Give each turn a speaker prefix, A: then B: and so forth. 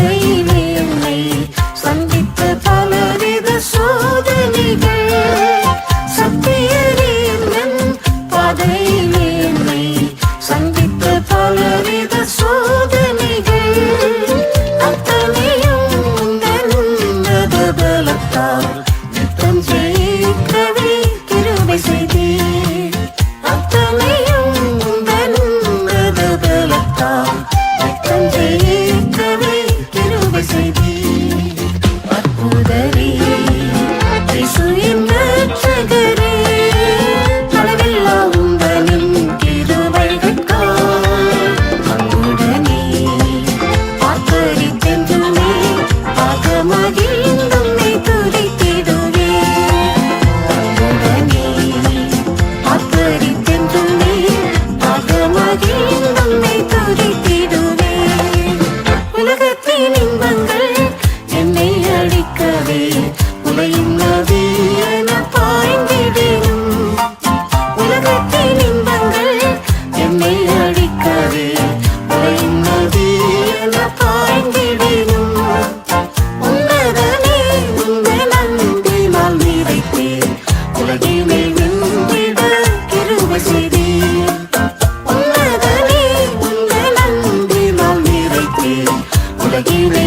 A: பாதையிலே என்னை சந்தித்த பலவித சோதனைகள் சத்தியரின் பாதையிலே என்னை சந்தித்த பலவித சோதனைகள் அத்தனையும் உன்னத பலத்தால் நித்தம் ஜெயிக்கவே கிருபை செய்தீர். அத்தனையும் உன்னத பலத்தால் நித்தம் ஜெயிக்கவே கிருபை செய்தீர். அற்புதரே இயேசு என் இரட்சகரே, அளவில்லா உந்தனின் கிருபைகளுக்காய் அன்புடனே ஆர்ப்பரித்தென்றுமே ஆகமகிழ்ந்து உம்மை துதித்திடுவேன். அன்புடனே ஆர்ப்பரித்தென்றுமே ஆகமகிழ்ந்து உம்மை துதித்திடுவேன். உலகத்தின் இன்பங்கள் என்னை அழிக்கவே உலகின் நதி என பாய்ந்திடினும். உலகத்தின் இன்பங்கள் என்னை அழிக்கவே உலகின் நதி என பாய்ந்திடினும். உன்னதனே உங்கள் அன்பினால் நிறைத்தீர், உலகினை வென்றிட கிருபை செய்தீர். உன்னதனே உங்கள் அன்பினால் நிறைத்தீர், உலகினை